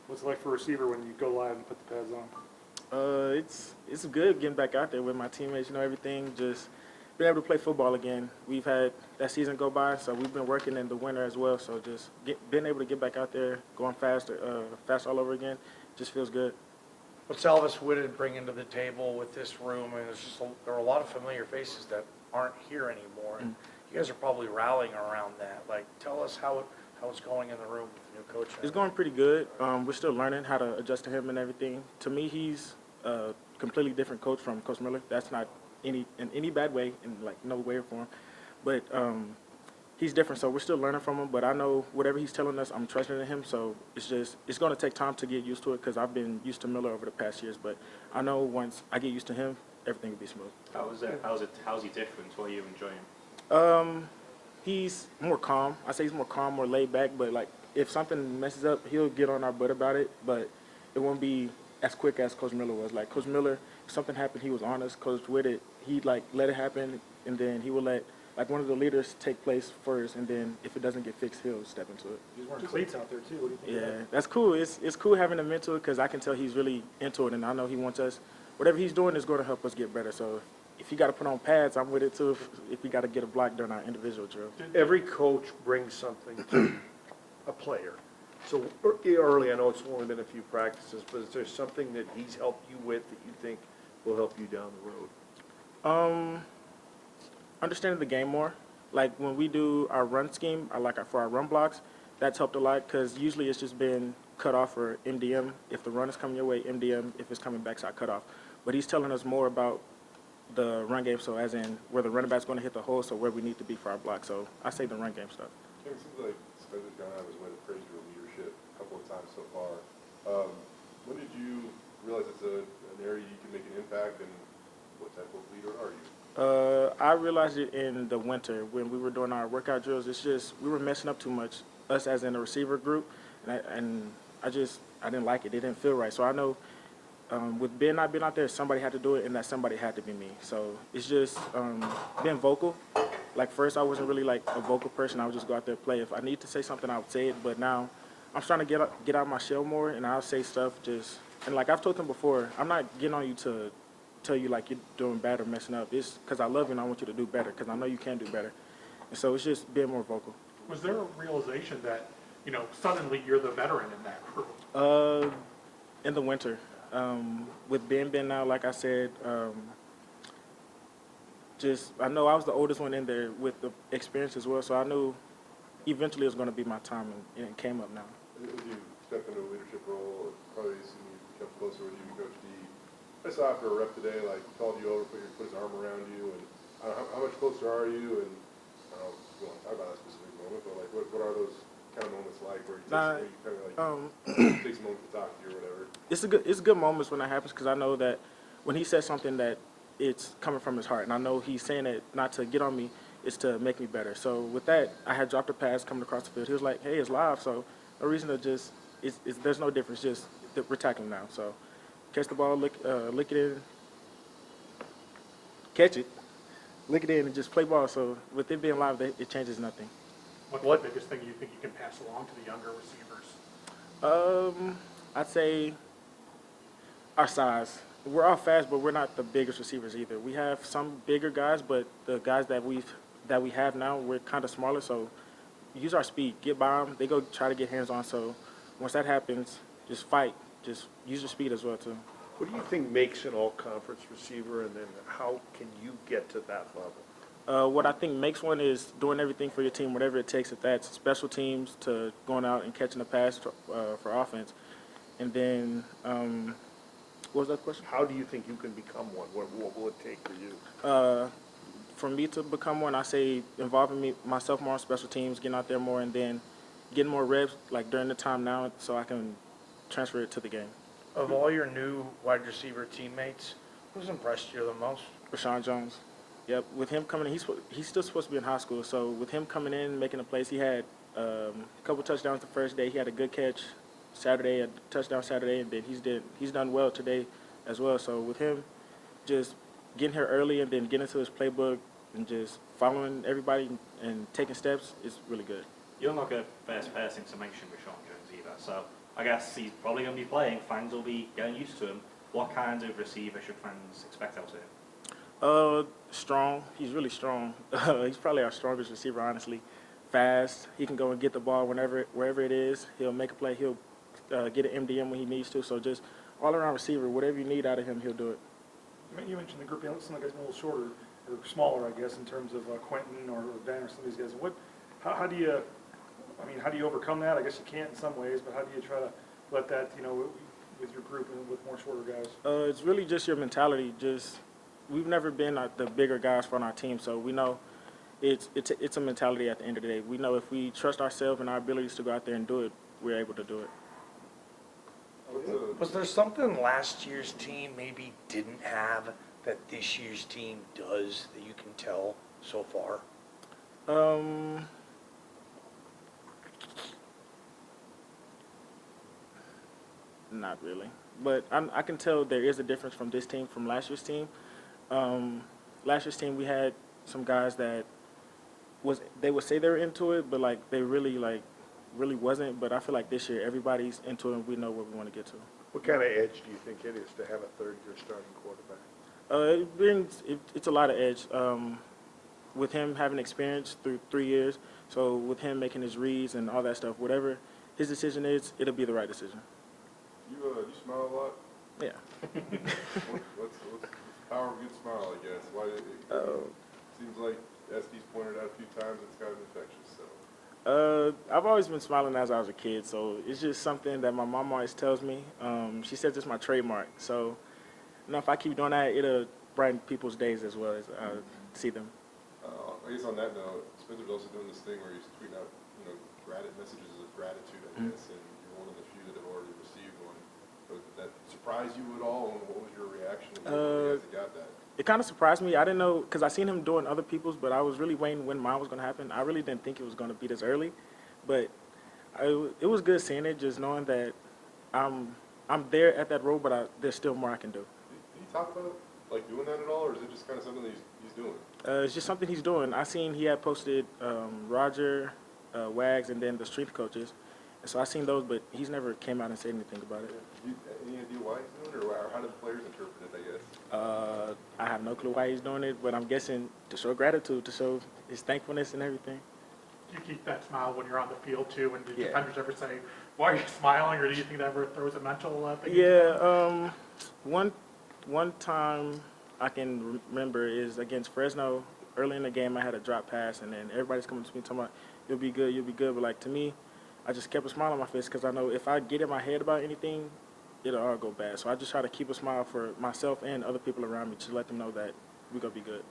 What's it like for a receiver when you go live and put the pads on? It's good getting back out there with my teammates. Everything. Just being able to play football again. We've had that season go by, so we've been working in the winter as well. So just being able to get back out there, going fast all over again, just feels good. What's Elvis Whitted bringing to the table with this room? And there are a lot of familiar faces that aren't here anymore. And you guys are probably rallying around that. Like, tell us how it's going in the room with the new coach. It's going pretty good. We're still learning how to adjust to him and everything. To me, he's a completely different coach from Coach Miller. That's not in any bad way, in like no way or form. But he's different, so we're still learning from him. But I know whatever he's telling us, I'm trusting in him. So it's going to take time to get used to it because I've been used to Miller over the past years. But I know once I get used to him, everything will be smooth. How's he different? What are you enjoying? He's more calm. I say he's more calm, more laid back. But like if something messes up, he'll get on our butt about it. But it won't be as quick as Coach Miller was. Like Coach Miller, if something happened, he was honest. Coach with it, he'd like let it happen, and then he would let like one of the leaders take place first, and then if it doesn't get fixed, he'll step into it. He's wearing cleats out there too. What do you think? Yeah, of that? that's cool. It's cool having him into it because I can tell he's really into it, and I know he wants us. Whatever he's doing is going to help us get better. So if he got to put on pads, I'm with it too. If we got to get a block during our individual drill. Every coach brings something to a player. So early, I know it's only been a few practices, but is there something that he's helped you with that you think will help you down the road? Understanding the game more. Like when we do our run scheme, for our run blocks, that's helped a lot because usually it's just been cut off or MDM. If the run is coming your way, MDM. If it's coming backside, cut off. But he's telling us more about the run game, so as in where the running back's going to hit the hole, so where we need to be for our block. So I say the run game stuff. It seems like Spencer's gone out of his way to praise your leadership a couple of times so far. When did you realize it's an area you can make an impact, and what type of leader are you? I realized it in the winter when we were doing our workout drills. It's just we were messing up too much, us as in the receiver group, and I didn't like it. It didn't feel right. So I know with Ben not being out there, somebody had to do it, and that somebody had to be me. So it's just being vocal. Like first, I wasn't really like a vocal person. I would just go out there and play. If I need to say something, I would say it. But now I'm trying to get out my shell more, and I'll say stuff and like I've told them before, I'm not getting on you to tell you like you're doing bad or messing up. It's because I love you and I want you to do better because I know you can do better. And so it's just being more vocal. Was there a realization that suddenly you're the veteran in that group? In the winter, with Ben now, like I said, I know I was the oldest one in there with the experience as well, so I knew eventually it was going to be my time, and it came up now. As you step into a leadership role, probably seen you become closer with you and Coach D. I saw after a rep today, like he called you over, put his arm around you, and I don't know, how much closer are you? And I don't know if you want to talk about that specific moment, but like what are those kind of moments like where you kind of takes a moment to talk to you or whatever? It's good moments when that happens because I know that when he says something that it's coming from his heart, and I know he's saying it not to get on me, it's to make me better. So with that, I had dropped a pass coming across the field. He was like, "Hey, it's live," so no reason to there's no difference. Just we're tackling now. So catch the ball, look it in, catch it, look it in, and just play ball. So with it being live, it changes nothing. What's the biggest thing you think you can pass along to the younger receivers? I'd say our size. We're all fast, but we're not the biggest receivers either. We have some bigger guys, but the guys that we have now, we're kind of smaller. So use our speed, get by them. They go try to get hands on. So once that happens, just fight. Just use your speed as well too. What do you think makes an all-conference receiver, and then how can you get to that level? What I think makes one is doing everything for your team, whatever it takes. If that's special teams to going out and catching a pass for offense. And then, what was that question? How do you think you can become one? What will it take for you? For me to become one, I say involving myself more on special teams, getting out there more, and then getting more reps like during the time now so I can transfer it to the game. Of all your new wide receiver teammates, who's impressed you the most? Rashawn Jones. Yep, with him coming in, he's still supposed to be in high school. So with him coming in, making a place, he had a couple touchdowns the first day. He had a good catch Saturday, a touchdown Saturday, and then he's done well today as well. So with him, just getting here early and then getting into his playbook and just following everybody and taking steps is really good. You're not a first person to mention Rashawn Jones either, so I guess he's probably going to be playing. Fans will be getting used to him. What kind of receiver should fans expect out of him? Strong. He's really strong. He's probably our strongest receiver, honestly. Fast. He can go and get the ball wherever it is. He'll make a play. He'll get an MDM when he needs to. So just all-around receiver. Whatever you need out of him, he'll do it. You mentioned the group. It looks like it's a little shorter or smaller, I guess, in terms of Quentin or Ben or some of these guys. How do you overcome that? I guess you can't in some ways, but how do you try to let that, with your group and with more shorter guys? It's really just your mentality. We've never been the bigger guys on our team, so we know it's a mentality at the end of the day. We know if we trust ourselves and our abilities to go out there and do it, we're able to do it. Was there something last year's team maybe didn't have that this year's team does that you can tell so far? Not really, but I can tell there is a difference from this team from last year's team. Last year's team, we had some guys that they would say they were into it, but they really wasn't. But I feel like this year everybody's into it, and we know where we want to get to. What kind of edge do you think it is to have a third-year starting quarterback? It's a lot of edge. With him having experience through 3 years, so with him making his reads and all that stuff, whatever his decision is, it'll be the right decision. You smile a lot? Yeah. What's the power of a good smile, I guess? Why? It seems like SD's pointed out a few times it's kind of infectious. So. I've always been smiling as I was a kid, so it's just something that my mom always tells me. She says it's my trademark. So, if I keep doing that, it'll brighten people's days as well as see them. I guess on that note, Spencer's also doing this thing where he's tweeting out, messages of gratitude, I guess, and you're one of the few that have already received one. But did that surprise you at all? And what was your reaction when you guys got that? It kind of surprised me. I didn't know, because I seen him doing other people's, but I was really waiting when mine was going to happen. I really didn't think it was going to be this early, but it was good seeing it, just knowing that I'm there at that role, but there's still more I can do. Did he talk about doing that at all, or is it just kind of something that he's doing? It's just something he's doing. I seen he had posted Roger, Wags, and then the strength coaches. And so I seen those, but he's never came out and said anything about it. Any idea why he's doing it, or how do the players interpret it, I guess? I have no clue why he's doing it, but I'm guessing to show gratitude, to show his thankfulness and everything. Do you keep that smile when you're on the field too? And do defenders ever say, "Why are you smiling?" Or do you think that ever throws a mental thing? Yeah. One time I can remember is against Fresno. Early in the game, I had a drop pass, and then everybody's coming to me talking about, "You'll be good, you'll be good." But to me, I just kept a smile on my face because I know if I get in my head about anything, it'll all go bad. So I just try to keep a smile for myself and other people around me to let them know that we're going to be good.